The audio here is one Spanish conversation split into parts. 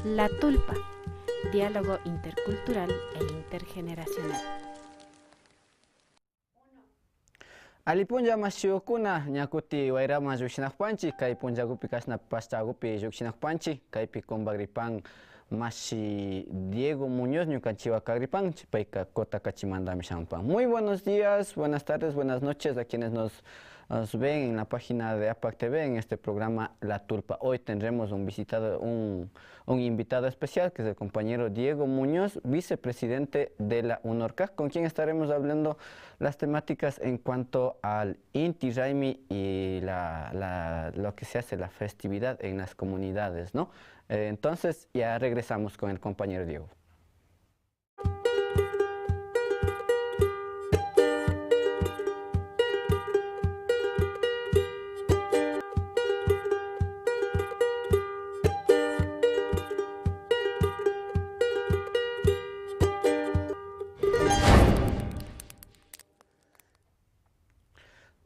La Tulpa, diálogo intercultural e intergeneracional. Alipunja mashiokuna ñakuti wayrama llukshinakpanchi kay punllakupi kashna pashtakupi llukshinakpanchi kaypi Combagripan mashi Diego Muñoz ñukanchiwa kagripanchi payka Cotacachimandapi shampan. Muy buenos días, buenas tardes, buenas noches a quienes nos ven en la página de APAC TV en este programa La Tulpa. Hoy tendremos un invitado especial que es el compañero Diego Muñoz, vicepresidente de la UNORCAC, con quien estaremos hablando las temáticas en cuanto al Inti Raymi y lo que se hace la festividad en las comunidades, ¿no? Entonces ya regresamos con el compañero Diego.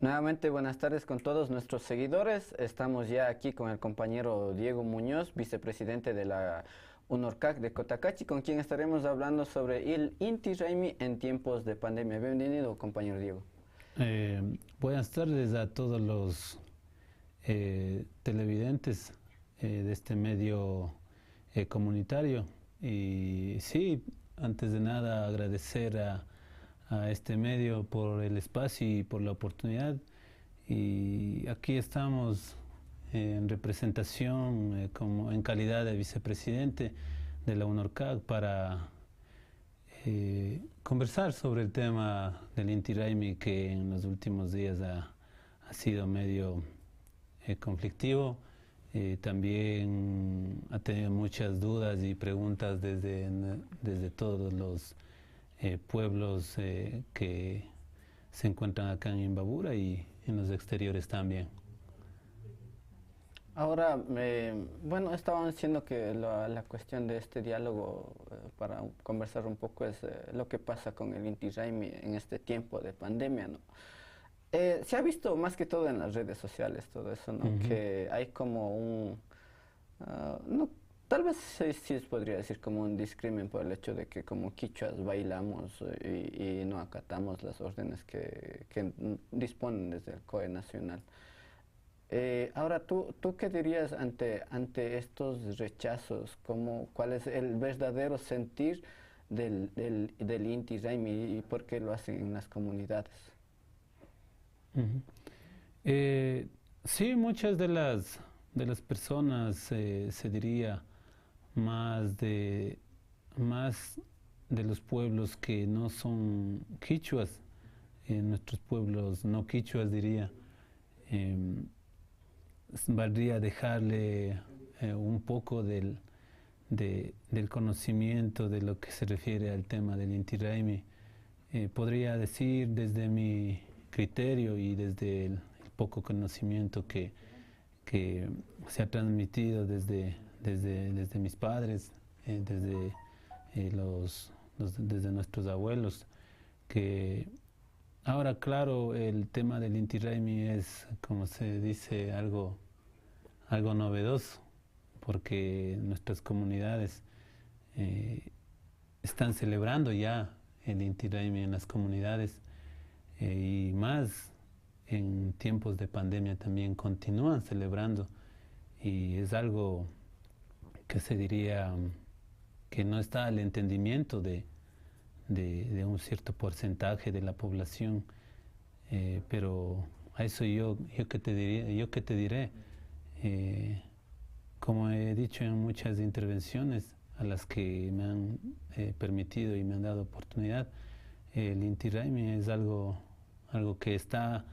Nuevamente buenas tardes con todos nuestros seguidores. Estamos ya aquí con el compañero Diego Muñoz, vicepresidente de la UNORCAC de Cotacachi, con quien estaremos hablando sobre el Inti Raymi en tiempos de pandemia. Bienvenido, compañero Diego. Buenas tardes a todos los televidentes de este medio comunitario. Y sí, antes de nada agradecer a este medio por el espacio y por la oportunidad, y aquí estamos en representación como en calidad de vicepresidente de la UNORCAC para conversar sobre el tema del Inti Raymi, que en los últimos días ha sido medio conflictivo. También ha tenido muchas dudas y preguntas desde todos los pueblos que se encuentran acá en Imbabura y en los exteriores también. Ahora, bueno, estaban diciendo que la cuestión de este diálogo para conversar un poco es lo que pasa con el Inti Raymi en este tiempo de pandemia, ¿no? Se ha visto más que todo en las redes sociales todo eso, ¿no? Que hay como no, tal vez sí se podría decir como un discrimen por el hecho de que como quichuas bailamos y no acatamos las órdenes que disponen desde el COE nacional. Ahora, ¿tú qué dirías ante estos rechazos? ¿Cuál es el verdadero sentir del Inti Raymi y por qué lo hacen en las comunidades? Sí, muchas de las personas, se diría, más de los pueblos que no son quichuas, nuestros pueblos no quichuas, diría, valdría dejarle un poco del conocimiento de lo que se refiere al tema del Inti Raymi. Podría decir desde mi criterio y desde el poco conocimiento que se ha transmitido desde mis padres, desde nuestros abuelos, que ahora, claro, el tema del Inti Raymi es, como se dice, algo novedoso, porque nuestras comunidades están celebrando ya el Inti Raymi en las comunidades, y más en tiempos de pandemia también continúan celebrando, y es algo que se diría que no está al entendimiento de un cierto porcentaje de la población, pero a eso yo que te diré, como he dicho en muchas intervenciones a las que me han permitido y me han dado oportunidad, el Inti Raymi es algo que está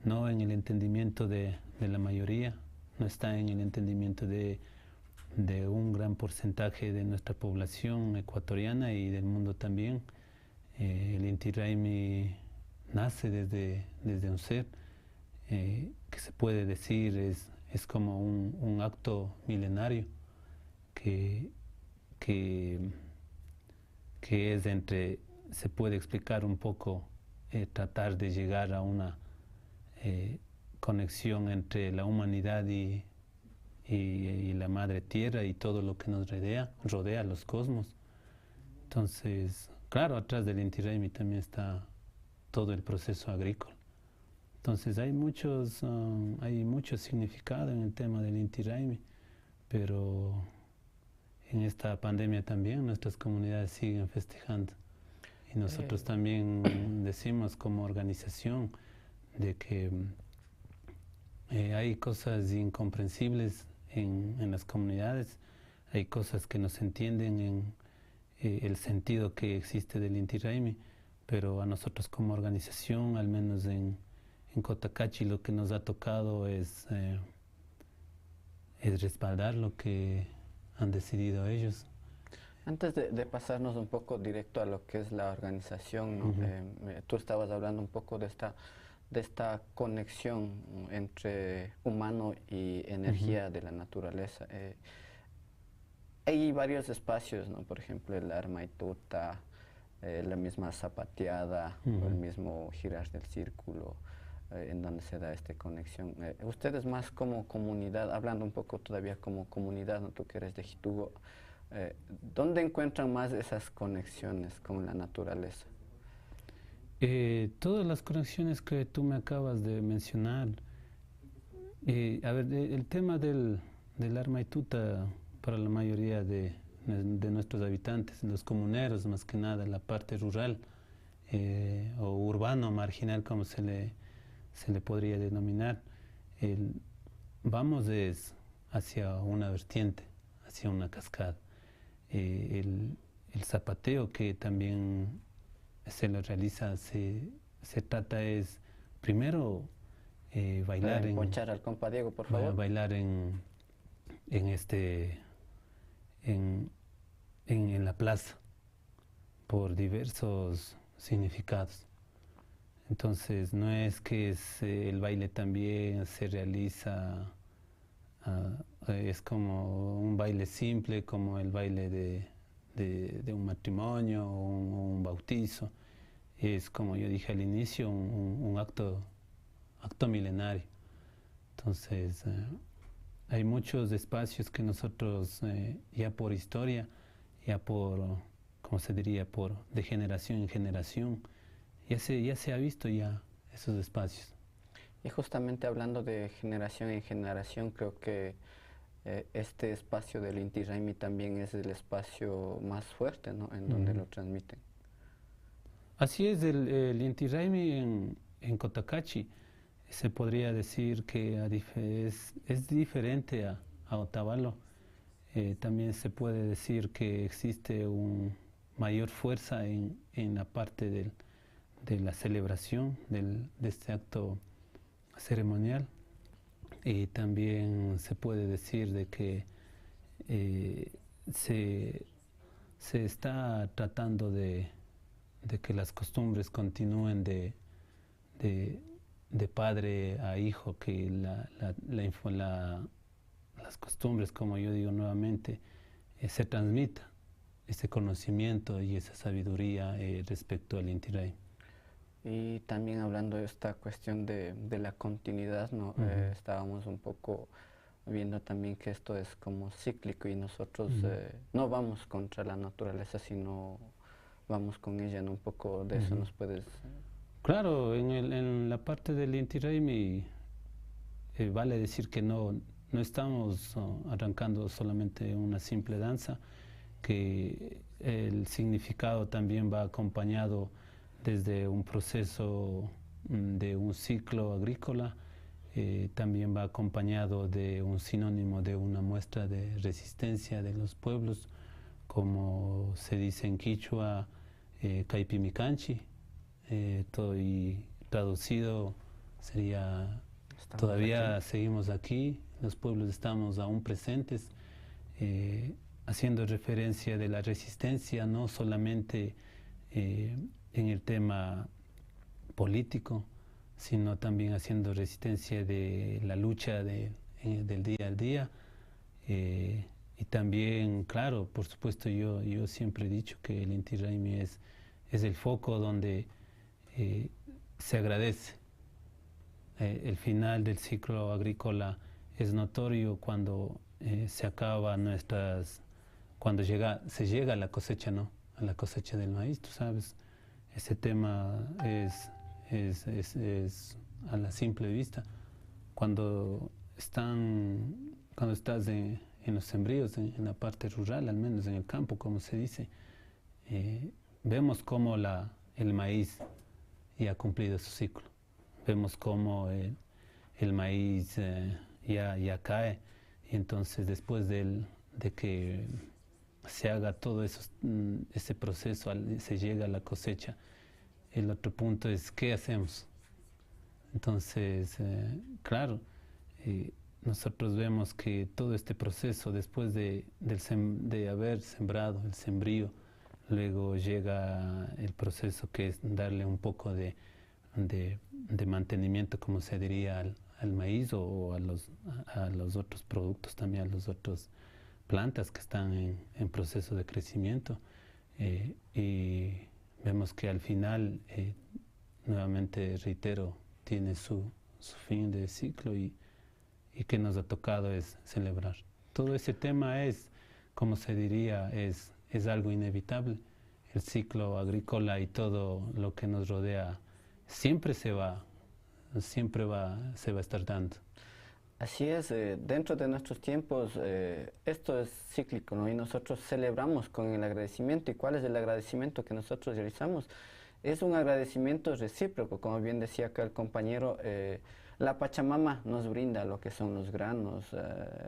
no en el entendimiento de la mayoría, no está en el entendimiento de un gran porcentaje de nuestra población ecuatoriana y del mundo también. El Inti Raymi nace desde un ser que se puede decir es como un acto milenario que es se puede explicar un poco, tratar de llegar a una conexión entre la humanidad y y la madre tierra y todo lo que nos rodea los cosmos. Entonces, claro, atrás del Inti Raymi también está todo el proceso agrícola. Entonces hay mucho significado en el tema del Inti Raymi, pero en esta pandemia también nuestras comunidades siguen festejando. Y nosotros también decimos como organización de que hay cosas incomprensibles en las comunidades, hay cosas que no se entienden en el sentido que existe del Inti Raymi, pero a nosotros como organización, al menos en Cotacachi, lo que nos ha tocado es respaldar lo que han decidido ellos. Antes de pasarnos un poco directo a lo que es la organización, ¿no? Tú estabas hablando un poco de esta conexión entre humano y energía de la naturaleza. Hay varios espacios, ¿no? Por ejemplo, el Armaituta, la misma zapateada, o el mismo girar del círculo, en donde se da esta conexión. Ustedes más como comunidad, hablando un poco todavía como comunidad, ¿no? Tú que eres de Jitugo, ¿dónde encuentran más esas conexiones con la naturaleza? Todas las conexiones que tú me acabas de mencionar, a ver, el tema del Armaituta para la mayoría de nuestros habitantes, los comuneros más que nada, la parte rural o urbano marginal como se le podría denominar, vamos hacia una vertiente, hacia una cascada. El zapateo que también se lo realiza, se trata es primero bailar ponchar al compa Diego, por favor. Bailar en la plaza por diversos significados. Entonces no es que el baile también se realiza, es como un baile simple, como el baile de un matrimonio o un bautizo. Es, como yo dije al inicio, un acto milenario. Entonces hay muchos espacios que nosotros ya por historia, ya por, ¿cómo se diría?, de generación en generación, ya se ha visto ya esos espacios. Y justamente hablando de generación en generación, creo que este espacio del Inti Raymi también es el espacio más fuerte, ¿no? En donde lo transmiten. Así es, el Inti Raymi en Cotacachi se podría decir que es diferente a Otavalo. También se puede decir que existe una mayor fuerza en la parte de la celebración de este acto ceremonial. Y también se puede decir de que se está tratando de que las costumbres continúen de padre a hijo, que las costumbres, como yo digo nuevamente, se transmita ese conocimiento y esa sabiduría respecto al Inti Raymi. Y también hablando de esta cuestión de la continuidad, ¿no? Estábamos un poco viendo también que esto es como cíclico y nosotros no vamos contra la naturaleza, sino vamos con ella, ¿no? Un poco de eso nos puedes... Claro, en la parte del Inti Raymi vale decir que no estamos arrancando solamente una simple danza, que el significado también va acompañado desde un proceso de un ciclo agrícola, también va acompañado de un sinónimo de una muestra de resistencia de los pueblos, como se dice en quichua, Caipimicanchi, y traducido sería todavía aquí. Seguimos aquí, los pueblos estamos aún presentes, haciendo referencia de la resistencia, no solamente en el tema político, sino también haciendo resistencia de la lucha del día al día. Y también, claro, por supuesto, yo siempre he dicho que el Inti Raymi es el foco donde se agradece. El final del ciclo agrícola es notorio cuando se acaba cuando se llega a la cosecha, ¿no? A la cosecha del maíz, tú sabes, ese tema es a la simple vista. Cuando estás en los sembríos, en la parte rural, al menos en el campo, como se dice, vemos cómo el maíz ya ha cumplido su ciclo. Vemos cómo el maíz ya cae, y entonces después de que se haga todo ese proceso, se llega a la cosecha, el otro punto es ¿qué hacemos? Entonces, claro, nosotros vemos que todo este proceso, después de haber sembrado el sembrío, luego llega el proceso que es darle un poco de mantenimiento, como se diría, al maíz o a los otros productos, también a las otras plantas que están en proceso de crecimiento. Y vemos que al final, nuevamente reitero, tiene su fin de ciclo, y que nos ha tocado es celebrar. Todo ese tema es, como se diría, es algo inevitable. El ciclo agrícola y todo lo que nos rodea siempre se va a estar dando. Así es, dentro de nuestros tiempos esto es cíclico, ¿no? Y nosotros celebramos con el agradecimiento. ¿Y cuál es el agradecimiento que nosotros realizamos? Es un agradecimiento recíproco, como bien decía acá el compañero. La Pachamama nos brinda lo que son los granos,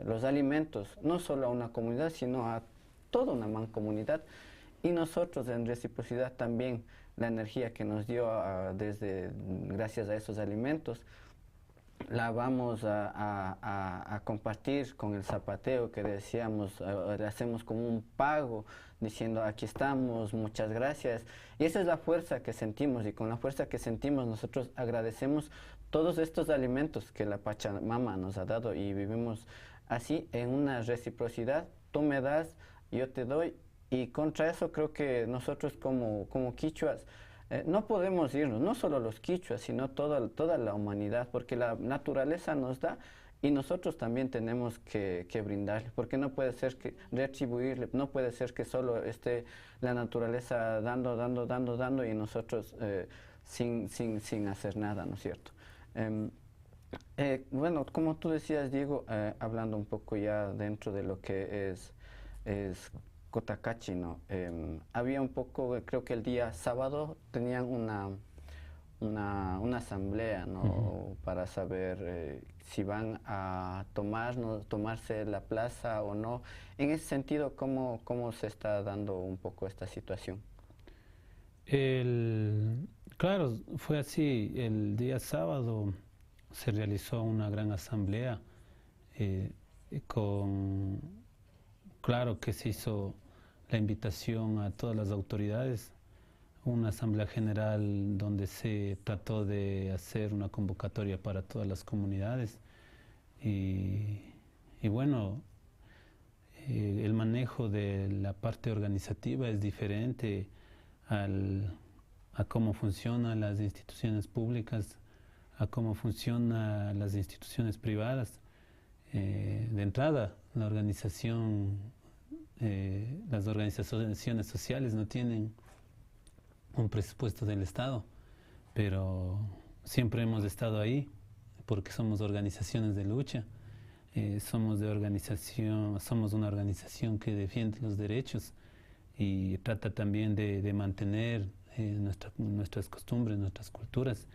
los alimentos, no solo a una comunidad, sino a toda una mancomunidad. Y nosotros en reciprocidad también, la energía que nos dio gracias a esos alimentos, la vamos a compartir con el zapateo que decíamos, le hacemos como un pago, diciendo aquí estamos, muchas gracias. Y esa es la fuerza que sentimos, y con la fuerza que sentimos nosotros agradecemos todos estos alimentos que la Pachamama nos ha dado, y vivimos así en una reciprocidad. Tú me das, yo te doy, y contra eso creo que nosotros como quichuas no podemos irnos, no solo los quichuas, sino toda la humanidad, porque la naturaleza nos da y nosotros también tenemos que brindarle, porque no puede ser que retribuirle, no puede ser que solo esté la naturaleza dando y nosotros sin hacer nada, ¿no es cierto? Bueno, como tú decías, Diego, hablando un poco ya dentro de lo que es Cotacachi, ¿no? Había un poco, creo que el día sábado tenían una asamblea, ¿no? Para saber si van a tomarse la plaza o no. En ese sentido, ¿cómo se está dando un poco esta situación? Claro, fue así. El día sábado se realizó una gran asamblea claro que se hizo la invitación a todas las autoridades, una asamblea general donde se trató de hacer una convocatoria para todas las comunidades, y bueno, el manejo de la parte organizativa es diferente a cómo funcionan las instituciones públicas, a cómo funcionan las instituciones privadas. De entrada, las organizaciones sociales no tienen un presupuesto del Estado, pero siempre hemos estado ahí porque somos organizaciones de lucha, somos una organización que defiende los derechos y trata también de mantener nuestras costumbres, nuestras culturas,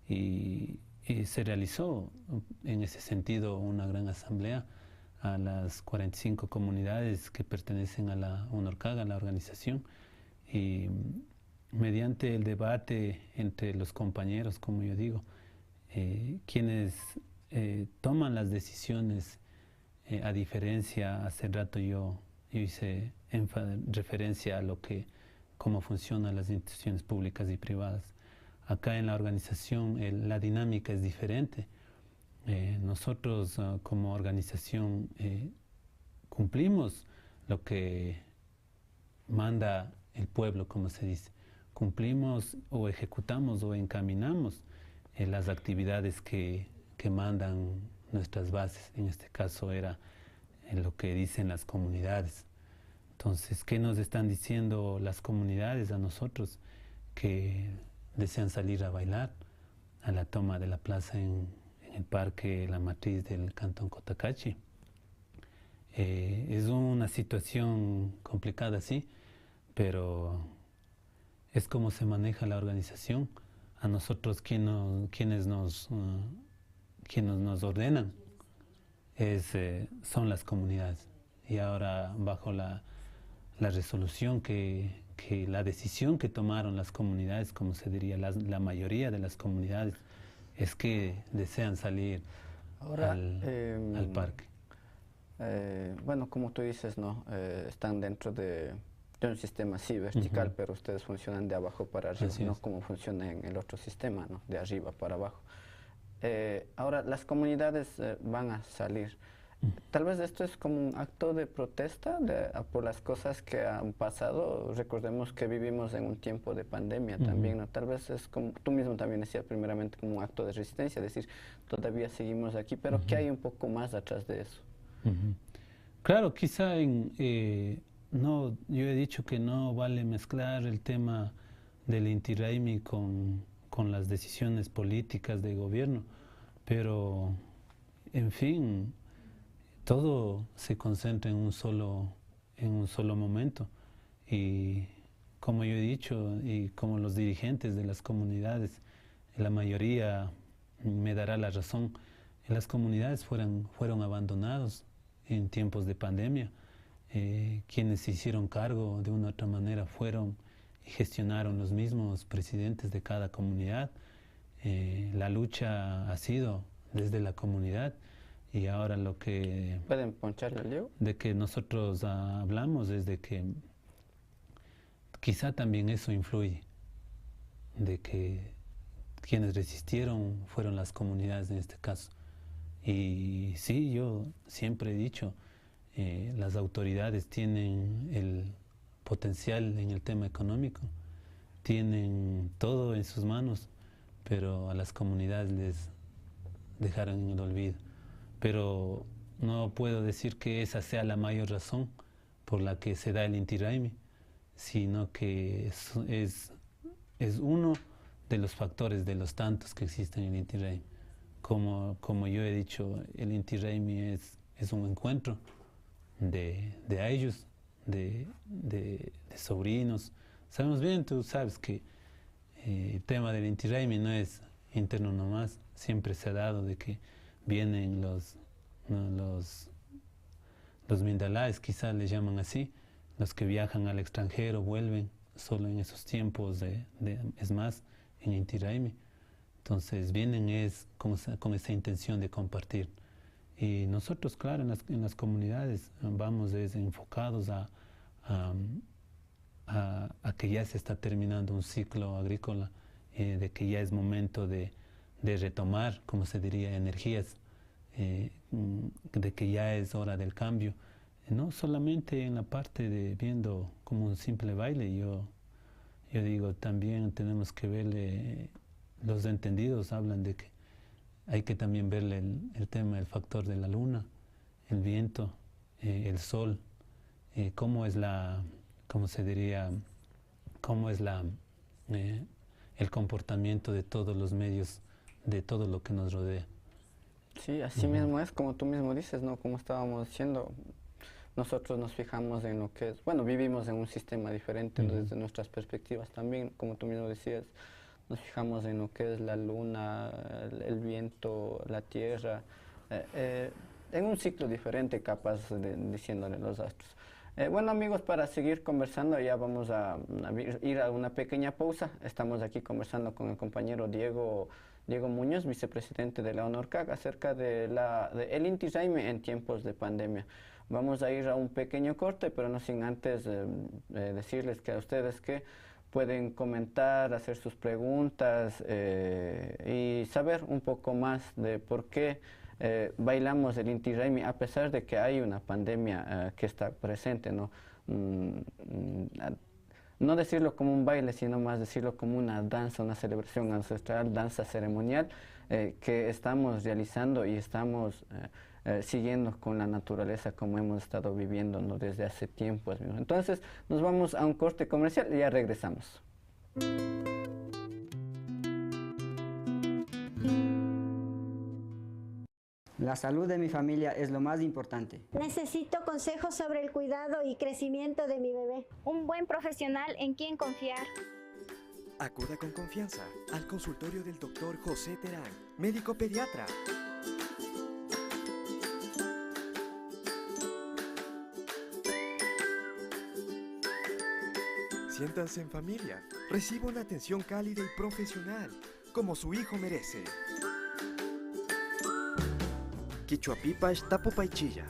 y se realizó en ese sentido una gran asamblea a las 45 comunidades que pertenecen a la UNORCAG, a la organización, y mediante el debate entre los compañeros, como yo digo, quienes toman las decisiones, a diferencia, hace rato yo hice referencia a cómo funcionan las instituciones públicas y privadas. Acá en la organización la dinámica es diferente. Nosotros como organización cumplimos lo que manda el pueblo, como se dice. Cumplimos o ejecutamos o encaminamos las actividades que mandan nuestras bases. En este caso era lo que dicen las comunidades. Entonces, ¿qué nos están diciendo las comunidades a nosotros? Que desean salir a bailar a la toma de la plaza en el parque La Matriz del Cantón Cotacachi. Es una situación complicada, sí, pero es como se maneja la organización. A nosotros quienes nos ordenan son las comunidades. Y ahora bajo la resolución la decisión que tomaron las comunidades, como se diría, la mayoría de las comunidades, es que desean salir ahora, al parque. Bueno, como tú dices, ¿no? Están dentro de un sistema así vertical, pero ustedes funcionan de abajo para arriba, no como funciona en el otro sistema, ¿no? De arriba para abajo. Ahora, las comunidades van a salir. Tal vez esto es como un acto de protesta por las cosas que han pasado. Recordemos que vivimos en un tiempo de pandemia también, ¿no? Tal vez es como, tú mismo también decías primeramente, como un acto de resistencia, es decir, todavía seguimos aquí, pero ¿qué hay un poco más atrás de eso? Claro, quizá no, yo he dicho que no vale mezclar el tema del Inti Raymi con las decisiones políticas de gobierno, pero en fin, todo se concentra en un solo momento. Y como yo he dicho, y como los dirigentes de las comunidades, la mayoría me dará la razón, las comunidades fueron abandonados en tiempos de pandemia. Quienes se hicieron cargo de una u otra manera fueron y gestionaron los mismos presidentes de cada comunidad. La lucha ha sido desde la comunidad. Y ahora lo que... ¿Pueden poncharle al Diego? De que nosotros hablamos es de que quizá también eso influye, de que quienes resistieron fueron las comunidades en este caso. Y sí, yo siempre he dicho, las autoridades tienen el potencial en el tema económico, tienen todo en sus manos, pero a las comunidades les dejaron en el olvido. Pero no puedo decir que esa sea la mayor razón por la que se da el Inti Raymi, sino que es uno de los factores de los tantos que existen en el Inti Raymi. Como yo he dicho, el Inti Raymi es un encuentro de ellos, de sobrinos. Sabemos bien, tú sabes que el tema del Inti Raymi no es interno nomás, siempre se ha dado de que vienen los mindalaes, quizás les llaman así, los que viajan al extranjero, vuelven solo en esos tiempos es más, en Inti Raymi. Entonces vienen con esa intención de compartir. Y nosotros, claro, en las comunidades vamos enfocados a que ya se está terminando un ciclo agrícola, de que ya es momento de retomar, como se diría, energías, de que ya es hora del cambio. No solamente en la parte de viendo como un simple baile, yo digo, también tenemos que verle, los entendidos hablan de que hay que también verle el tema, el factor de la luna, el viento, el sol, cómo se diría, cómo es el comportamiento de todos los medios, de todo lo que nos rodea. Sí, así mismo es, como tú mismo dices, ¿no? Como estábamos diciendo, nosotros nos fijamos en lo que es, bueno, vivimos en un sistema diferente, ¿no? Desde nuestras perspectivas también, como tú mismo decías, nos fijamos en lo que es la luna, el viento, la tierra, en un ciclo diferente, capaz diciéndole los astros. Bueno, amigos, para seguir conversando ya vamos a ir a una pequeña pausa. Estamos aquí conversando con el compañero Diego Muñoz, vicepresidente de la ONORCAC, acerca de el Inti Raymi en tiempos de pandemia. Vamos a ir a un pequeño corte, pero no sin antes decirles que a ustedes que pueden comentar, hacer sus preguntas y saber un poco más de por qué bailamos el Inti Raymi a pesar de que hay una pandemia que está presente, ¿no? no decirlo como un baile, sino más decirlo como una danza, una celebración ancestral, danza ceremonial que estamos realizando y estamos siguiendo con la naturaleza como hemos estado viviendo, ¿no?, desde hace tiempos. Entonces nos vamos a un corte comercial y ya regresamos. La salud de mi familia es lo más importante. Necesito consejos sobre el cuidado y crecimiento de mi bebé. Un buen profesional en quien confiar. Acuda con confianza al consultorio del Dr. José Terán, médico pediatra. Siéntanse en familia. Reciba una atención cálida y profesional, como su hijo merece. Quichuapipash Tapupaychilla.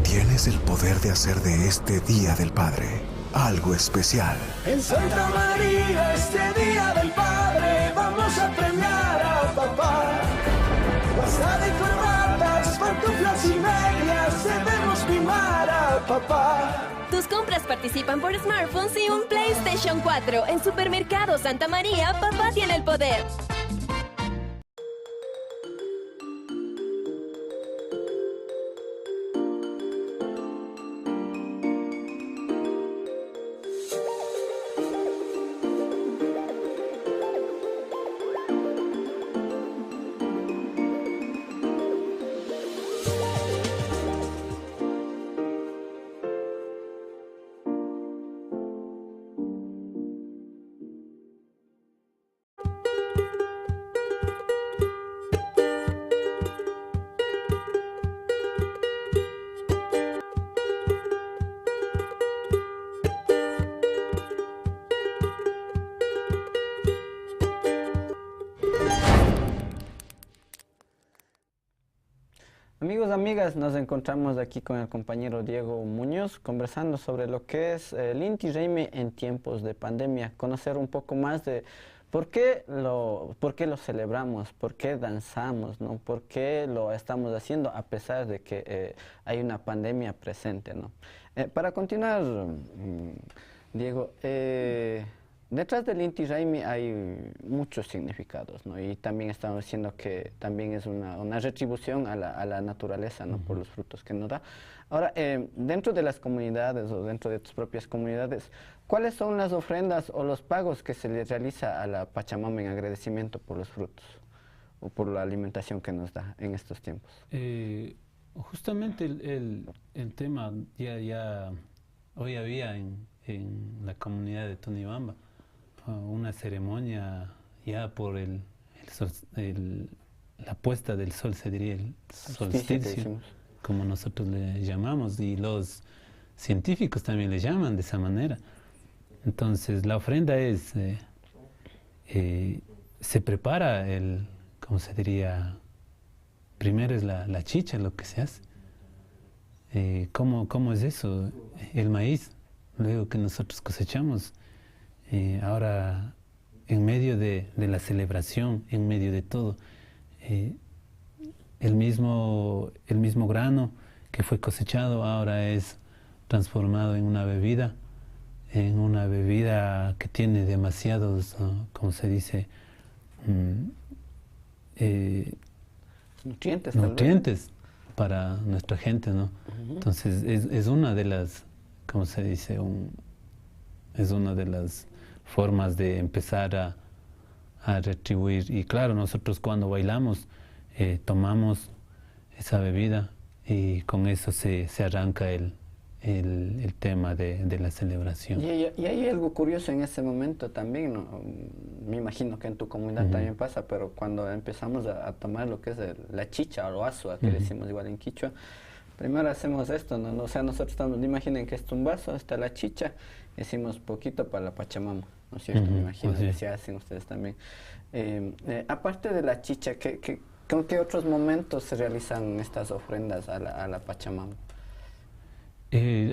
Tienes el poder de hacer de este Día del Padre algo especial. En Santa María, este Día del Padre, vamos a premiar a papá. Basta de corbatas, pantuflas y medias, debemos mimar a papá. Tus compras participan por smartphones y un PlayStation 4. En Supermercado Santa María, papá tiene el poder. Amigos, amigas, nos encontramos aquí con el compañero Diego Muñoz conversando sobre lo que es el Inti Raymi en tiempos de pandemia, conocer un poco más de por qué lo celebramos, por qué danzamos, ¿no? Por qué lo estamos haciendo a pesar de que hay una pandemia presente, ¿no? Para continuar, Diego, detrás del Inti Raymi hay muchos significados, ¿no? Y también estamos diciendo que también es una retribución a la naturaleza, ¿no? Por los frutos que nos da. Ahora, dentro de las comunidades o dentro de tus propias comunidades, ¿cuáles son las ofrendas o los pagos que se le realiza a la Pachamama en agradecimiento por los frutos o por la alimentación que nos da en estos tiempos? Justamente el tema ya hoy había en la comunidad de Tonibamba una ceremonia ya por la puesta del sol, se diría el solsticio, como nosotros le llamamos, y los científicos también le llaman de esa manera. Entonces la ofrenda es, se prepara ¿cómo se diría? Primero es la chicha lo que se hace. ¿Cómo es eso? El maíz, luego que nosotros cosechamos, ahora en medio de la celebración, en medio de todo, el mismo grano que fue cosechado ahora es transformado en una bebida que tiene demasiados, ¿cómo se dice? Nutrientes para nuestra gente, ¿no? Entonces es una de las, ¿cómo se dice? Es una de las formas de empezar a retribuir. Y claro, nosotros cuando bailamos tomamos esa bebida y con eso se arranca el tema de la celebración. Y hay algo curioso en ese momento también, ¿no? Me imagino que en tu comunidad también pasa, pero cuando empezamos a tomar lo que es la chicha o asua, que decimos igual en quichua, primero hacemos esto, ¿no? O sea, nosotros imaginen que es un vaso, está la chicha, decimos poquito para la Pachamama, ¿no es cierto? Me imagino que se hacen ustedes también. Aparte de la chicha, ¿con qué otros momentos se realizan estas ofrendas a la Pachamama?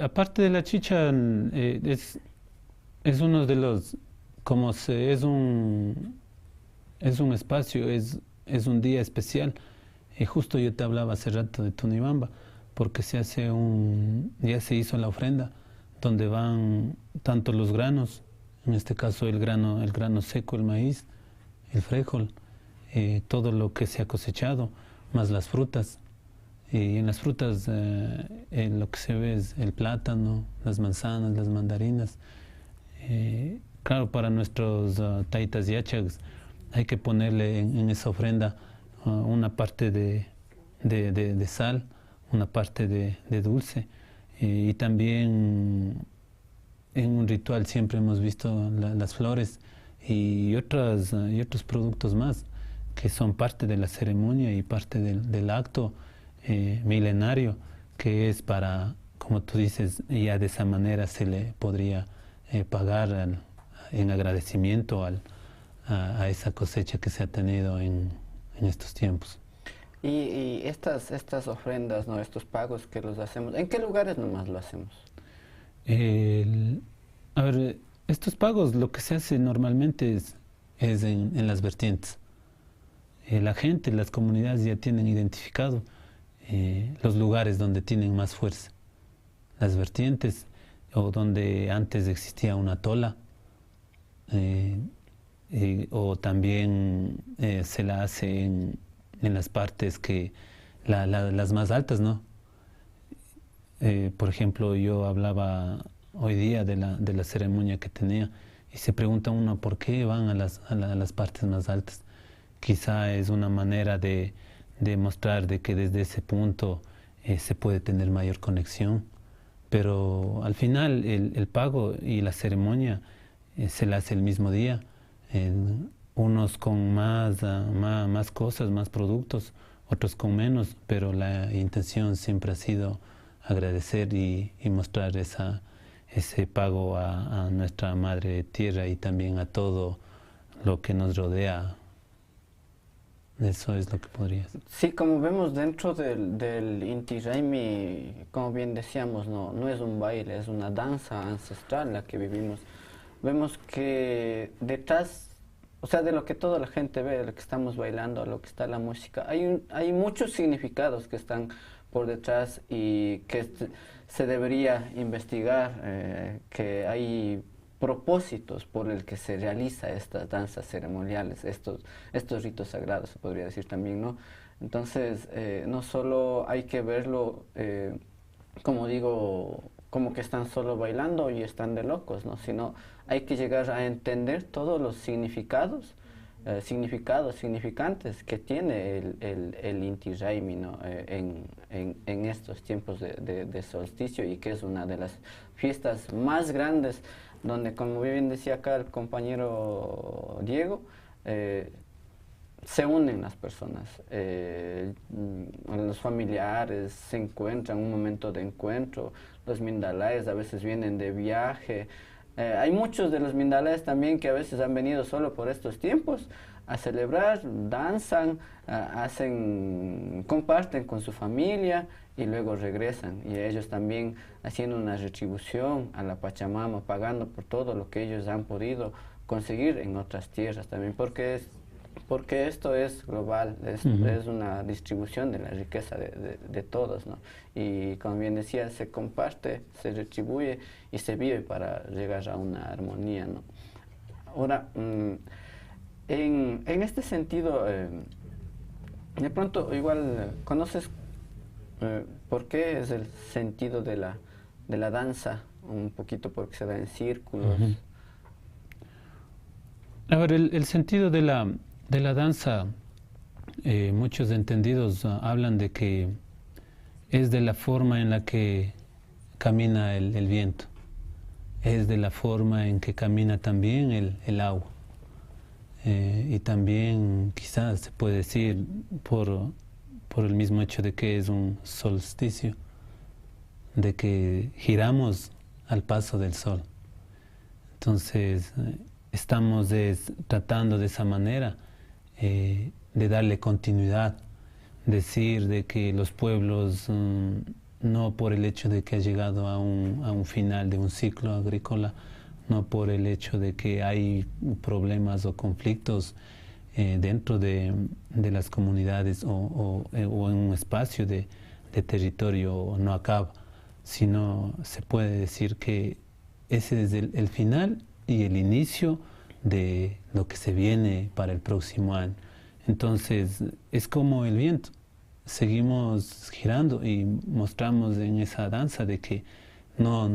Aparte de la chicha, es uno de los, es un espacio, es un día especial. Justo yo te hablaba hace rato de Tonibamba, porque ya se hizo la ofrenda, donde van tanto los granos, en este caso el grano seco, el maíz, el frijol, todo lo que se ha cosechado, más las frutas. Y en las frutas lo que se ve es el plátano, las manzanas, las mandarinas. Claro, para nuestros taitas y achags hay que ponerle en esa ofrenda una parte de sal, una parte de dulce. Y también en un ritual siempre hemos visto las flores y otros productos más que son parte de la ceremonia y parte del acto milenario, que es para, como tú dices, ya de esa manera se le podría pagar en agradecimiento a esa cosecha que se ha tenido en estos tiempos. Y estas ofrendas, ¿no? Estos pagos que los hacemos, ¿en qué lugares nomás lo hacemos? A ver, estos pagos lo que se hace normalmente es en las vertientes. La gente, las comunidades ya tienen identificado los lugares donde tienen más fuerza. Las vertientes, o donde antes existía una tola, o también se la hace en las partes que las más altas, ¿no? Por ejemplo, yo hablaba hoy día de la ceremonia que tenía y se pregunta uno por qué van a las partes más altas. Quizá es una manera de mostrar de que desde ese punto se puede tener mayor conexión, pero al final el pago y la ceremonia se la hace el mismo día, unos con más cosas, más productos, otros con menos, pero la intención siempre ha sido agradecer y mostrar ese pago a nuestra Madre Tierra y también a todo lo que nos rodea Eso es lo que podría ser. Sí, como vemos dentro del Inti Raymi, como bien decíamos, no es un baile, es una danza ancestral la que vivimos. Vemos que detrás, o sea, de lo que toda la gente ve, de lo que estamos bailando, lo que está la música, hay muchos significados que están por detrás y que se debería investigar, que hay propósitos por el que se realiza estas danzas ceremoniales, estos ritos sagrados, se podría decir también, ¿no? Entonces, no solo hay que verlo, como digo, como que están solo bailando y están de locos, ¿no? Sino hay que llegar a entender todos los significados, significantes que tiene el Inti Raymi, ¿no? En estos tiempos de solsticio, y que es una de las fiestas más grandes, donde, como bien decía acá el compañero Diego, se unen las personas, los familiares se encuentran, un momento de encuentro, los mindalayes a veces vienen de viaje. Hay muchos de los mindalayes también que a veces han venido solo por estos tiempos a celebrar, danzan, comparten con su familia y luego regresan, y ellos también haciendo una retribución a la Pachamama, pagando por todo lo que ellos han podido conseguir en otras tierras también, porque esto es global, es una distribución de la riqueza de todos, ¿no? Y como bien decía, se comparte, se retribuye y se vive para llegar a una armonía, ¿no? Ahora, en este sentido, de pronto igual conoces por qué es el sentido de la danza, un poquito porque se da en círculos. A ver, el sentido de la danza, muchos entendidos hablan de que es de la forma en la que camina el viento, es de la forma en que camina también el agua, y también quizás se puede decir por el mismo hecho de que es un solsticio, de que giramos al paso del sol. Entonces estamos tratando de esa manera de darle continuidad, decir de que los pueblos, no por el hecho de que ha llegado a un final de un ciclo agrícola, no por el hecho de que hay problemas o conflictos dentro de las comunidades o en un espacio de territorio no acaba, sino se puede decir que ese es el final y el inicio de lo que se viene para el próximo año. Entonces es como el viento, seguimos girando y mostramos en esa danza de que no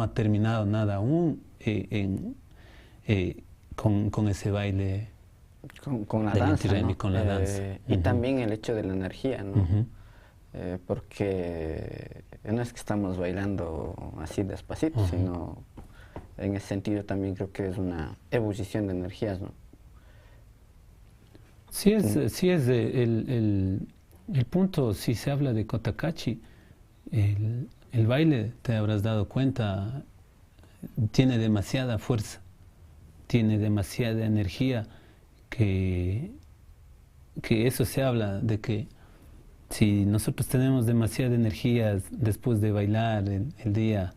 ha terminado nada aún con ese baile, con la danza, ¿no? Con la danza. Y también el hecho de la energía, ¿no? Porque no es que estamos bailando así despacito, sino en ese sentido también creo que es una ebullición de energías, ¿no? Sí es el punto. Si se habla de Cotacachi, el baile, te habrás dado cuenta, tiene demasiada fuerza, tiene demasiada energía, que eso se habla de que si nosotros tenemos demasiada energía después de bailar el día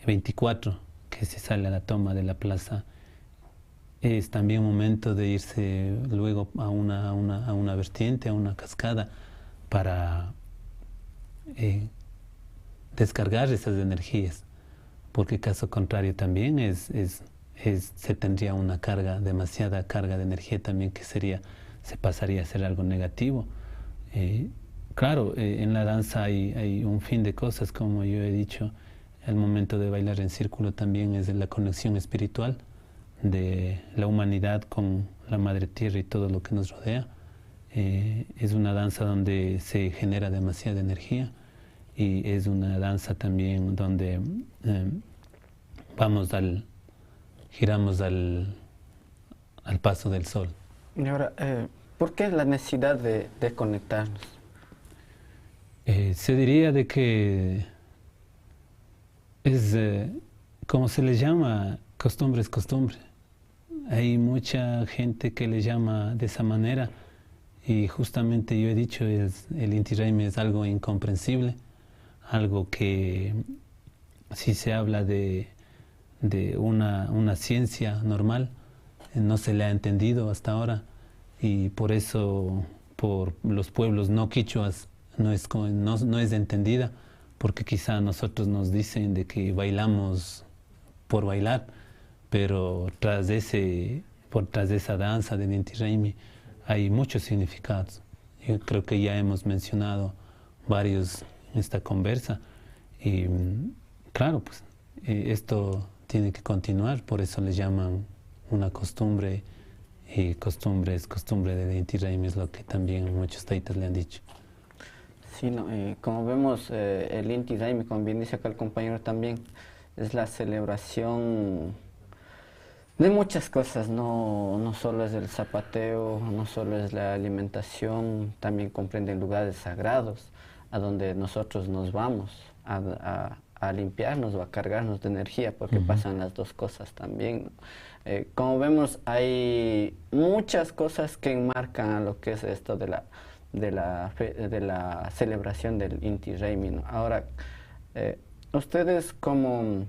24, que se sale a la toma de la plaza, es también momento de irse luego a una vertiente, a una cascada, para descargar esas energías, porque caso contrario también se tendría una demasiada carga de energía también, que se pasaría a ser algo negativo. Claro, en la danza hay un fin de cosas, como yo he dicho. El momento de bailar en círculo también es de la conexión espiritual de la humanidad con la Madre Tierra y todo lo que nos rodea. Es una danza donde se genera demasiada energía, y es una danza también donde giramos al paso del sol. Y ahora, ¿por qué la necesidad de conectarnos? Se diría de que es, como se le llama, costumbre es costumbre. hay mucha gente que le llama de esa manera y justamente yo he dicho, el Inti Raymi es algo incomprensible, algo que si se habla de una ciencia normal, no se le ha entendido hasta ahora y por eso por los pueblos no quichuas no es entendida, porque quizá a nosotros nos dicen de que bailamos por bailar, pero tras de esa danza del Inti Raymi hay muchos significados. Yo creo que ya hemos mencionado varios en esta conversa y claro, pues esto tiene que continuar, por eso le llaman una costumbre y costumbre del Inti Raymi, es lo que también muchos taitas le han dicho. Sí, no, como vemos, el Inti Raymi, como bien dice acá el compañero también, es la celebración de muchas cosas, no solo es el zapateo, no solo es la alimentación, también comprende lugares sagrados a donde nosotros nos vamos a limpiarnos o a cargarnos de energía, porque pasan las dos cosas también, ¿no? Como vemos, hay muchas cosas que enmarcan a lo que es esto de la celebración del Inti Raymi, ¿no? Ahora, ustedes como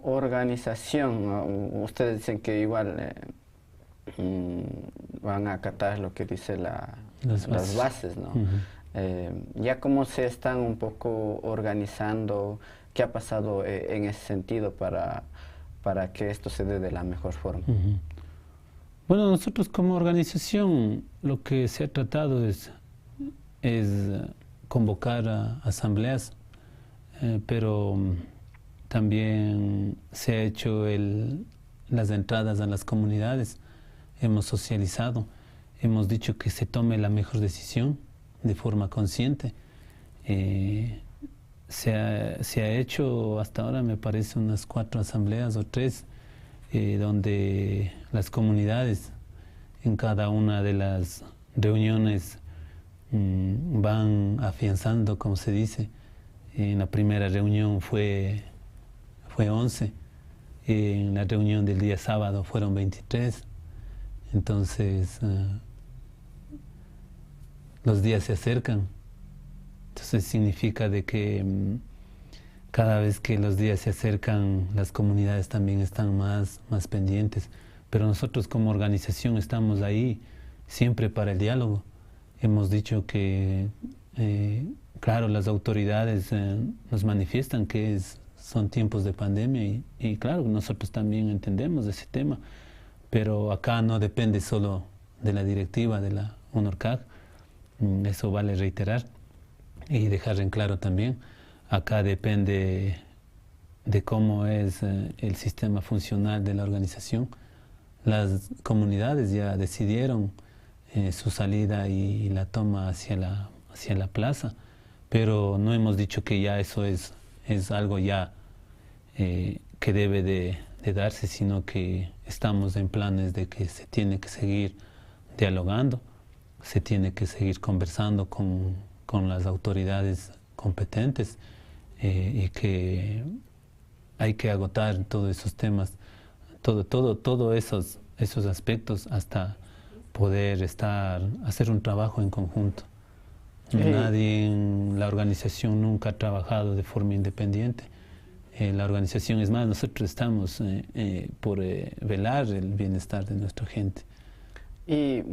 organización, ¿no? Ustedes dicen que igual van a acatar lo que dice las bases, ¿no? Ya cómo se están un poco organizando, qué ha pasado en ese sentido para que esto se dé de la mejor forma. Bueno, nosotros como organización lo que se ha tratado es convocar a asambleas, pero también se ha hecho las entradas a las comunidades, hemos socializado, hemos dicho que se tome la mejor decisión de forma consciente. Se ha hecho hasta ahora, me parece, unas 4 asambleas o 3, donde las comunidades en cada una de las reuniones van afianzando, como se dice. En la primera reunión fue 11, en la reunión del día sábado fueron 23, entonces los días se acercan. Entonces significa de que cada vez que los días se acercan, las comunidades también están más pendientes. Pero nosotros como organización estamos ahí siempre para el diálogo. Hemos dicho que, claro, las autoridades nos manifiestan que son tiempos de pandemia y claro, nosotros también entendemos ese tema. Pero acá no depende solo de la directiva de la UNORCAG, eso vale reiterar. Y dejar en claro también, acá depende de cómo es el sistema funcional de la organización. Las comunidades ya decidieron su salida y la toma hacia la plaza, pero no hemos dicho que ya eso es algo ya que debe de darse, sino que estamos en planes de que se tiene que seguir dialogando, se tiene que seguir conversando con las autoridades competentes y que hay que agotar todos esos temas, todos esos aspectos hasta poder hacer un trabajo en conjunto. Nadie en la organización nunca ha trabajado de forma independiente. La organización, es más, nosotros estamos por velar el bienestar de nuestra gente. ¿Y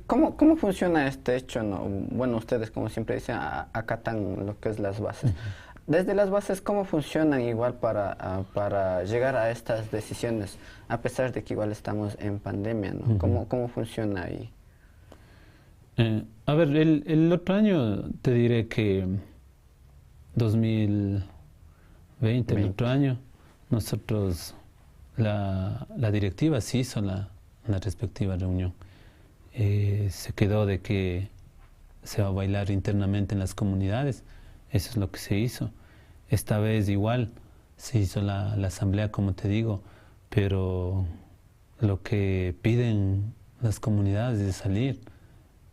cómo funciona este hecho, no? Bueno, ustedes, como siempre dicen, acatan lo que es las bases. Desde las bases, ¿cómo funcionan igual para llegar a estas decisiones, a pesar de que igual estamos en pandemia, ¿no? ¿Cómo funciona ahí? A ver, el otro año te diré que 2020, el otro año, nosotros, la directiva sí hizo la respectiva reunión. Se quedó de que se va a bailar internamente en las comunidades, eso es lo que se hizo. Esta vez igual se hizo la asamblea, como te digo, pero lo que piden las comunidades es salir.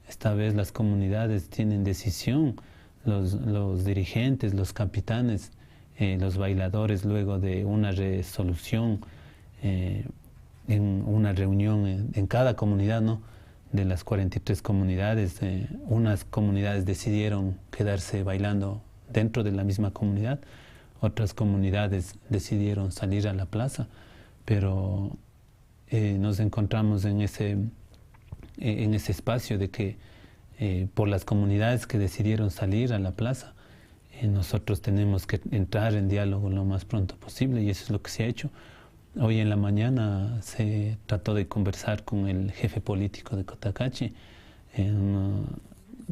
Esta vez las comunidades tienen decisión, los dirigentes, los capitanes, los bailadores, luego de una resolución en una reunión en cada comunidad, ¿no? De las 43 comunidades, unas comunidades decidieron quedarse bailando dentro de la misma comunidad, otras comunidades decidieron salir a la plaza, pero nos encontramos en ese espacio de que por las comunidades que decidieron salir a la plaza, nosotros tenemos que entrar en diálogo lo más pronto posible y eso es lo que se ha hecho. Hoy en la mañana se trató de conversar con el jefe político de Cotacachi.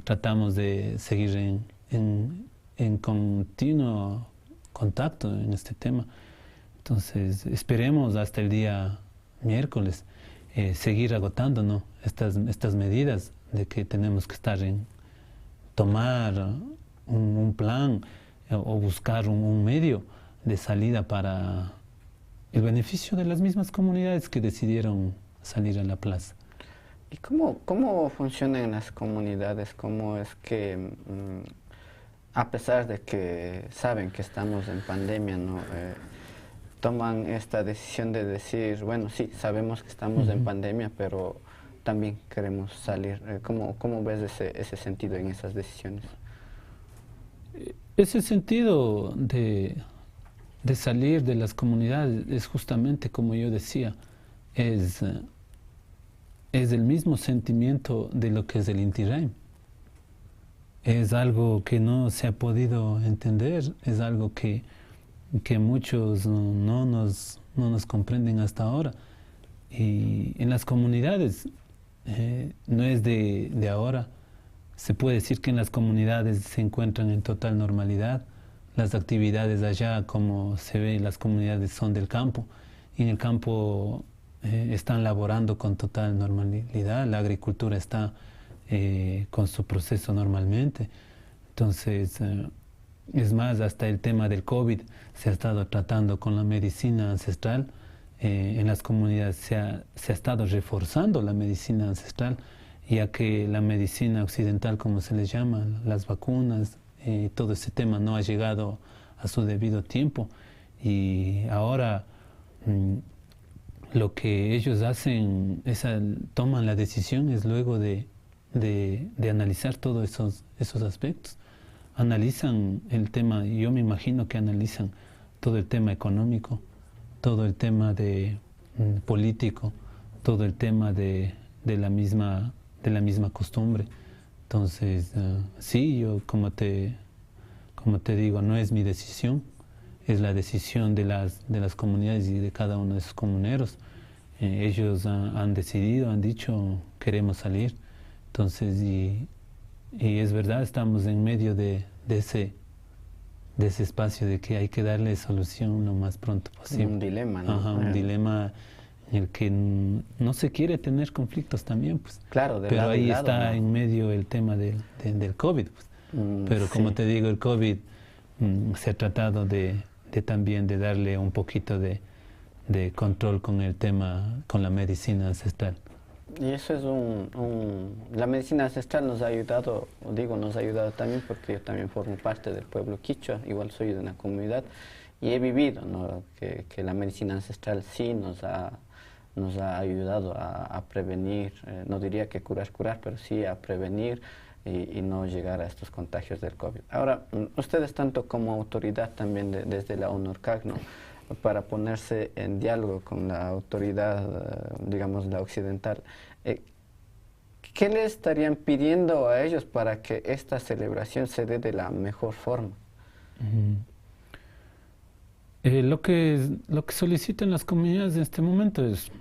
Tratamos de seguir en continuo contacto en este tema. Entonces esperemos hasta el día miércoles seguir agotando, ¿no? estas medidas de que tenemos que estar en tomar un plan o buscar un medio de salida para el beneficio de las mismas comunidades que decidieron salir a la plaza. ¿Y cómo funcionan las comunidades? ¿Cómo es que, a pesar de que saben que estamos en pandemia, ¿no? Toman esta decisión de decir, bueno, sí, sabemos que estamos en pandemia, pero también queremos salir? ¿Cómo ves ese sentido en esas decisiones? Ese sentido de salir de las comunidades es justamente, como yo decía, es el mismo sentimiento de lo que es el Inti Raymi. Es algo que no se ha podido entender, es algo que muchos no nos comprenden hasta ahora. Y en las comunidades, no es de ahora, se puede decir que en las comunidades se encuentran en total normalidad. Las actividades allá, como se ve, las comunidades son del campo. Y en el campo están laborando con total normalidad, la agricultura está con su proceso normalmente. Entonces, es más, hasta el tema del COVID se ha estado tratando con la medicina ancestral. En las comunidades se ha estado reforzando la medicina ancestral, ya que la medicina occidental, como se les llama, las vacunas, todo ese tema no ha llegado a su debido tiempo. Y ahora lo que ellos hacen, toman la decisión es luego de analizar todos esos aspectos. Analizan el tema, yo me imagino que analizan todo el tema económico, todo el tema político, todo el tema de la misma costumbre. Entonces, sí, yo como te digo, no es mi decisión, es la decisión de las comunidades y de cada uno de sus comuneros. Ellos han decidido, han dicho, queremos salir. Entonces, y es verdad, estamos en medio de ese espacio de que hay que darle solución lo más pronto posible. Un dilema, ¿no? Ajá, un dilema en el que no se quiere tener conflictos también, pues. Claro, pero ahí lado, está, ¿no? En medio el tema del COVID, pues. Pero como te digo, el COVID se ha tratado también de darle un poquito de control con el tema, con la medicina ancestral. Y eso es la medicina ancestral nos ha ayudado, nos ha ayudado también porque yo también formo parte del pueblo quichua, igual soy de una comunidad y he vivido, ¿no? que la medicina ancestral sí nos ha ayudado a prevenir, no diría que curar, pero sí a prevenir y no llegar a estos contagios del COVID. Ahora, ustedes tanto como autoridad también desde la ONURCAC, ¿no? Para ponerse en diálogo con la autoridad, digamos, la occidental, ¿qué le estarían pidiendo a ellos para que esta celebración se dé de la mejor forma? Lo que solicitan las comunidades en este momento es,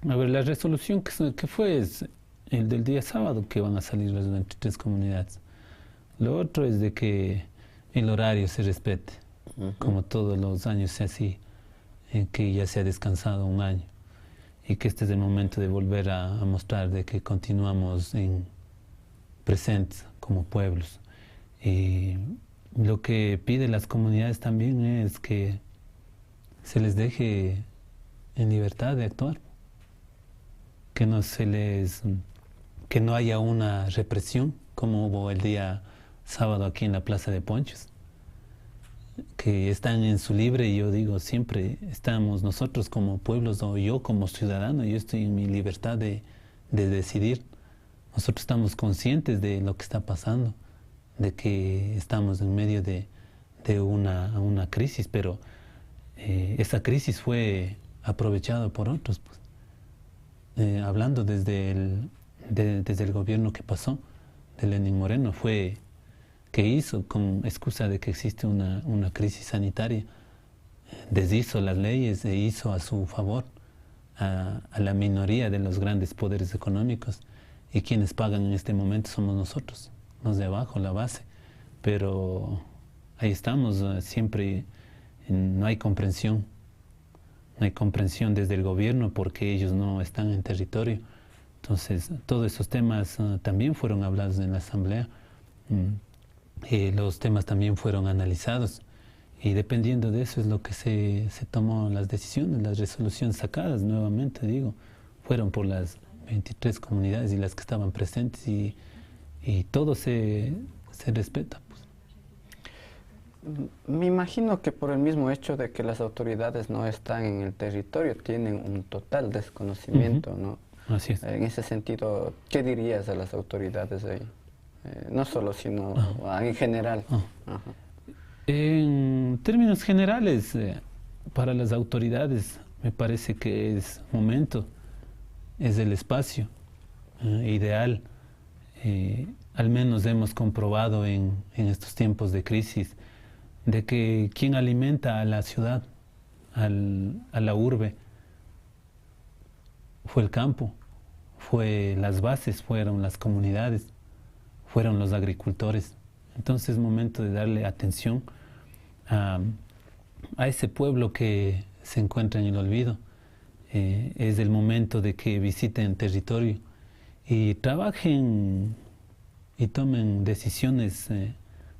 a ver, la resolución que fue es el del día sábado, que van a salir las 23 comunidades. Lo otro es de que el horario se respete, como todos los años se así, que ya se ha descansado un año y que este es el momento de volver a mostrar de que continuamos presentes como pueblos. Y lo que piden las comunidades también es que se les deje en libertad de actuar, que no haya una represión como hubo el día sábado aquí en la Plaza de Ponchos. que están en su libre, y yo digo, siempre estamos nosotros como pueblos, o yo como ciudadano, yo estoy en mi libertad de decidir. Nosotros estamos conscientes de lo que está pasando, de que estamos en medio de una crisis, pero esa crisis fue aprovechada por otros, pues. Hablando desde el gobierno que pasó, de Lenín Moreno, fue que hizo con excusa de que existe una crisis sanitaria, deshizo las leyes e hizo a su favor a la minoría de los grandes poderes económicos, y quienes pagan en este momento somos nosotros, los de abajo, la base. Pero ahí estamos, siempre no hay comprensión. No hay comprensión desde el gobierno porque ellos no están en territorio. Entonces, todos esos temas también fueron hablados en la asamblea. Los temas también fueron analizados, y dependiendo de eso es lo que se tomó las decisiones, las resoluciones sacadas, nuevamente digo, fueron por las 23 comunidades y las que estaban presentes, y todo se respeta. Me imagino que por el mismo hecho de que las autoridades no están en el territorio, tienen un total desconocimiento, ¿no? Así es. En ese sentido, ¿qué dirías a las autoridades ahí? No solo, sino en general. Ajá. En términos generales, para las autoridades, me parece que es momento, es el espacio ideal. Al menos hemos comprobado en estos tiempos de crisis, de que quien alimenta a la ciudad, a la urbe, fue el campo, fue las bases, fueron las comunidades, fueron los agricultores. Entonces es momento de darle atención a ese pueblo que se encuentra en el olvido. Es el momento de que visiten territorio y trabajen y tomen decisiones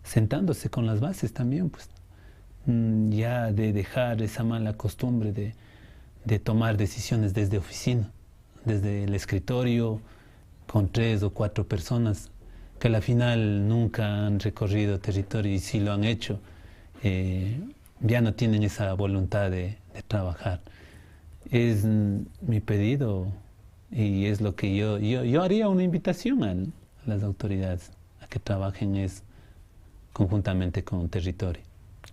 sentándose con las bases también, pues, ya de dejar esa mala costumbre de tomar decisiones desde oficina, desde el escritorio, con 3 o 4 personas que a la final nunca han recorrido territorio, y si lo han hecho, ya no tienen esa voluntad de trabajar. Es mi pedido, y es lo que yo haría una invitación a las autoridades a que trabajen conjuntamente con el territorio.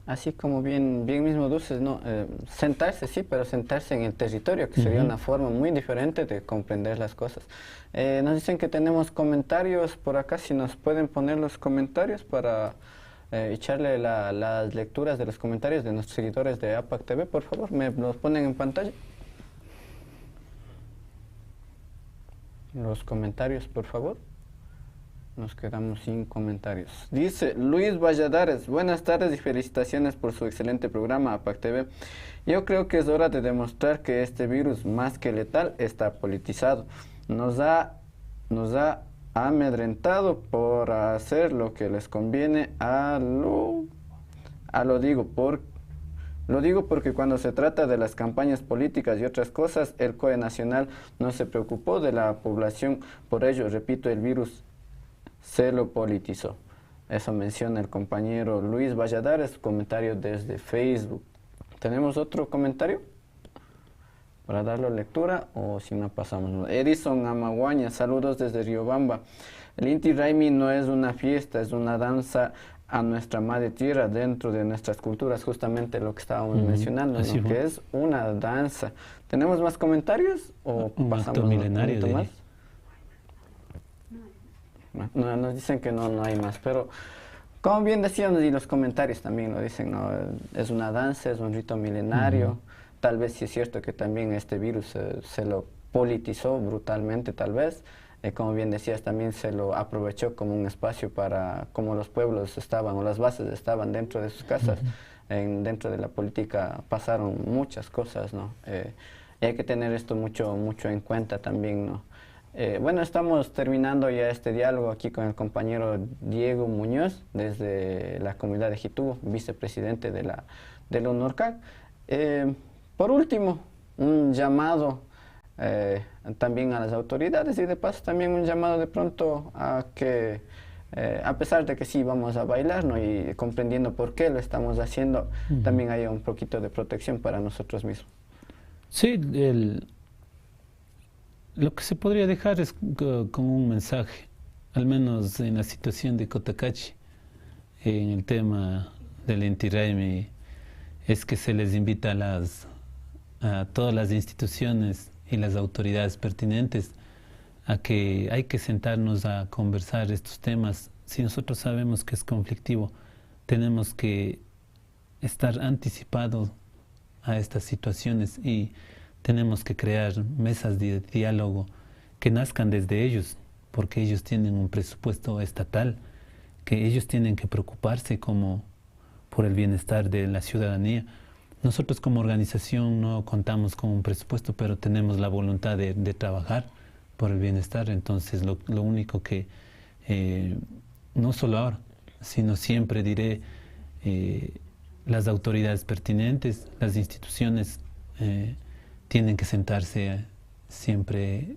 Así como bien mismo dices, ¿no? Sentarse sí, pero sentarse en el territorio, que sería una forma muy diferente de comprender las cosas. Nos dicen que tenemos comentarios por acá, si nos pueden poner los comentarios para echarle las lecturas de los comentarios de nuestros seguidores de APAC TV, por favor, me los ponen en pantalla. Los comentarios, por favor. Nos quedamos sin comentarios. Dice Luis Valladares, buenas tardes y felicitaciones por su excelente programa APAC TV. Yo creo que es hora de demostrar que este virus, más que letal, está politizado. Nos ha amedrentado por hacer lo que les conviene lo digo porque cuando se trata de las campañas políticas y otras cosas, el COE Nacional no se preocupó de la población. Por ello, repito, el virus se lo politizó. Eso menciona el compañero Luis Valladares, comentario desde Facebook. ¿Tenemos otro comentario para darle lectura o si no pasamos? Edison Amaguaña, saludos desde Riobamba. El Inti Raymi no es una fiesta, es una danza a nuestra madre tierra dentro de nuestras culturas, justamente lo que estábamos mencionando, ¿no? Que es una danza. ¿Tenemos más comentarios o pasamos un poquito más? No, nos dicen que no hay más, pero como bien decíamos, y los comentarios también lo dicen, ¿no? Es una danza, es un rito milenario. Tal vez sí es cierto que también este virus se lo politizó brutalmente, tal vez. Como bien decías, también se lo aprovechó como un espacio para, como los pueblos estaban o las bases estaban dentro de sus casas, dentro de la política pasaron muchas cosas, ¿no? Y hay que tener esto mucho en cuenta también, ¿no? Bueno, estamos terminando ya este diálogo aquí con el compañero Diego Muñoz, desde la comunidad de Jitubo, vicepresidente de la UNORCAC. Por último, un llamado también a las autoridades y de paso también un llamado de pronto a que a pesar de que sí vamos a bailar, ¿no? Y comprendiendo por qué lo estamos haciendo, también haya un poquito de protección para nosotros mismos. Sí, lo que se podría dejar es como un mensaje, al menos en la situación de Cotacachi, en el tema del Inti Raymi, es que se les invita a todas las instituciones y las autoridades pertinentes a que hay que sentarnos a conversar estos temas. Si nosotros sabemos que es conflictivo, tenemos que estar anticipados a estas situaciones y tenemos que crear mesas de diálogo que nazcan desde ellos, porque ellos tienen un presupuesto estatal, que ellos tienen que preocuparse como por el bienestar de la ciudadanía. Nosotros como organización no contamos con un presupuesto, pero tenemos la voluntad de trabajar por el bienestar. Entonces lo único que, no solo ahora, sino siempre diré, las autoridades pertinentes, las instituciones tienen que sentarse siempre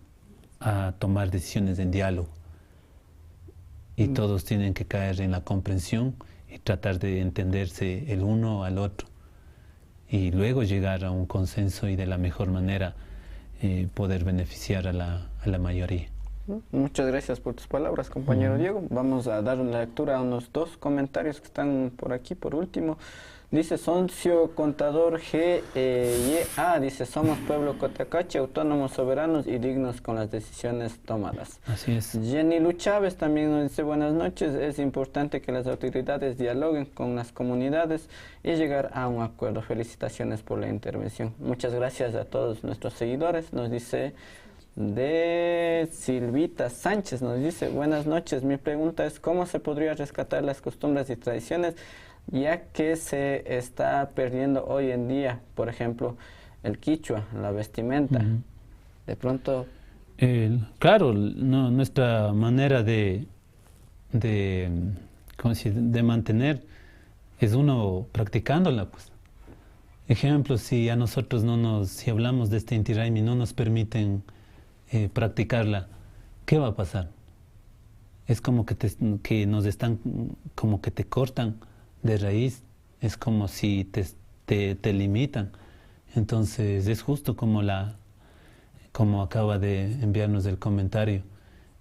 a tomar decisiones en diálogo. Y todos tienen que caer en la comprensión y tratar de entenderse el uno al otro. Y luego llegar a un consenso y de la mejor manera poder beneficiar a la mayoría. Muchas gracias por tus palabras, compañero Diego. Vamos a dar una lectura a unos 2 comentarios que están por aquí. Por último, dice Soncio Contador G. dice: somos pueblo Cotacachi, autónomos, soberanos y dignos con las decisiones tomadas. Así es. Jenny Lu Chávez también nos dice: buenas noches, es importante que las autoridades dialoguen con las comunidades y llegar a un acuerdo. Felicitaciones por la intervención. Muchas gracias a todos nuestros seguidores. Nos dice de Silvita Sánchez, nos dice: buenas noches, mi pregunta es ¿cómo se podría rescatar las costumbres y tradiciones ya que se está perdiendo hoy en día, por ejemplo, el quichua, la vestimenta? De pronto... claro, nuestra manera de mantener es uno practicándola, pues. Ejemplo, si a nosotros si hablamos de este Inti Raymi no nos permiten practicarla, ¿qué va a pasar? Es como que nos están, como que te cortan de raíz, es como si te limitan. Entonces es justo como acaba de enviarnos el comentario.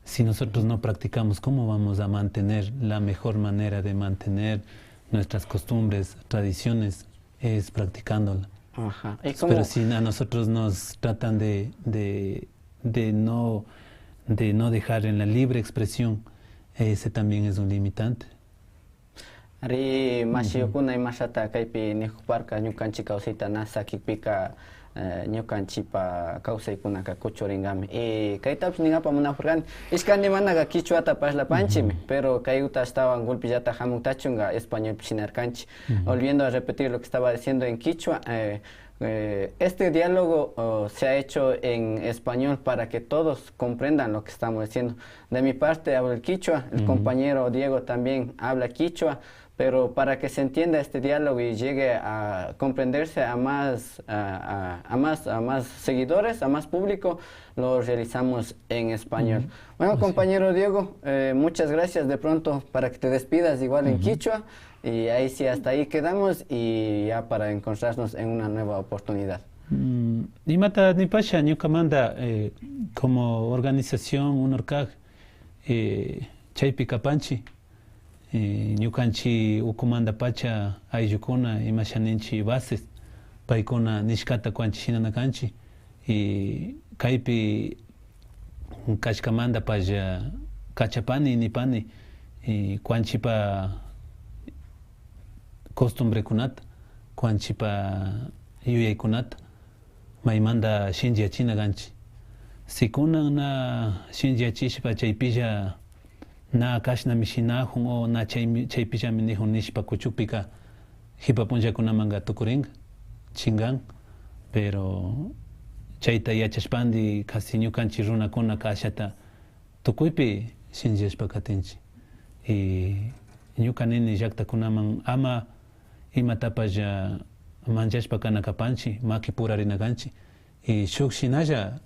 Si nosotros no practicamos, ¿cómo vamos a mantener? La mejor manera de mantener nuestras costumbres, tradiciones, es practicándola. Ajá. Pero si a nosotros nos tratan de no dejar en la libre expresión, ese también es un limitante. Ari mashiyukuna imashata kaypi nihuparka ñukanchik kawsayta nasakikpika ñukanchikpa kawsaykunaka kuchuringami y kaytapish ningapak munapurkani ishkani manaka quichuata parlapanchimi pero kay ashtawan golpillata hamuntachunga español shinarkanchik. Volviendo a repetir lo que estaba diciendo en quichua, este diálogo se ha hecho en español para que todos comprendan lo que estamos diciendo. De mi parte hablo el quichua, el compañero Diego también habla quichua, pero para que se entienda este diálogo y llegue a comprenderse a más seguidores, a más público, lo realizamos en español. Bueno, compañero Diego, muchas gracias. De pronto para que te despidas igual en quichua. Y ahí sí, hasta ahí quedamos y ya para encontrarnos en una nueva oportunidad. Nimata Nipasha, Ñukamanda, como organización, UNORCAG, Chaypi Kapanchi, Ñukanchi Ukumanda Pacha, Ayukuna, Imashaninchi Bases, Paikuna Nishkata Kwanchi Shinanakanchi, y Kaipi Kachkamanda Paja Kachapani, Nipani, y Kwanchipa costumbre kunata, Kwanchipa yuyay kunata, maymanda shinjiachina ganchi. Sikuna na shinjiachishpa chaypilla na kashna mishinahun o na chaypilla minihun nishpa kuchupika hipapunllakunamanga tukuringa, chingan, pero chayta yachashpandi casi ñukanchi runakuna kashata tukuypi shinjiashpa katinchi. Y ñukanini llaktakunaman ama imatapash manchashpa kana kapanchi, maki purarinakanchi y shuk shinalla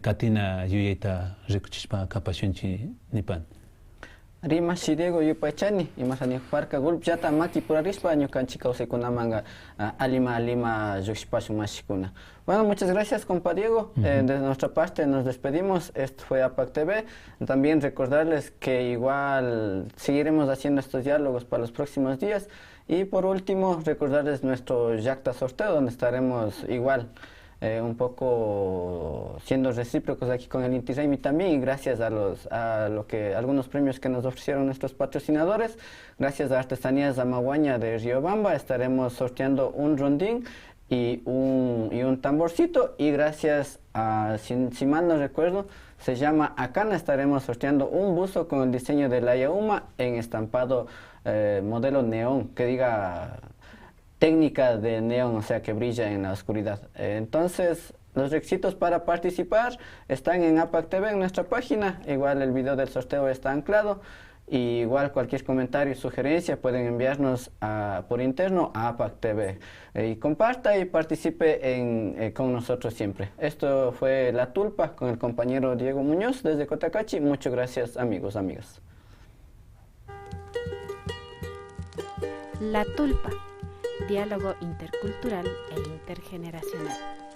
katina yuyayta rikuchishpa kapashunchi nipan. Rima Shidego Yupachani y Masani Parka Gulp Yata Maki Purarispa Ñukanchi Kausekuna Manga Alima Yuxpasu Mashikuna. Bueno, muchas gracias, compa Diego. De nuestra parte nos despedimos. Esto fue APAC TV. También recordarles que igual seguiremos haciendo estos diálogos para los próximos días. Y por último, recordarles nuestro Yacta sorteo, donde estaremos igual un poco siendo recíprocos aquí con el Inti Raymi también, y gracias a algunos premios que nos ofrecieron nuestros patrocinadores. Gracias a Artesanías Zamaguaña de Riobamba estaremos sorteando un rondín y un tamborcito, y gracias a, si mal no recuerdo, se llama Acana, estaremos sorteando un buzo con el diseño de la Yauma en estampado modelo neón, que diga técnica de neón, o sea que brilla en la oscuridad. Entonces, los requisitos para participar están en APAC TV, en nuestra página. Igual el video del sorteo está anclado. Y igual cualquier comentario y sugerencia pueden enviarnos por interno a APAC TV. Y comparta y participe con nosotros siempre. Esto fue La Tulpa con el compañero Diego Muñoz desde Cotacachi. Muchas gracias, amigos, amigas. La Tulpa, diálogo intercultural e intergeneracional.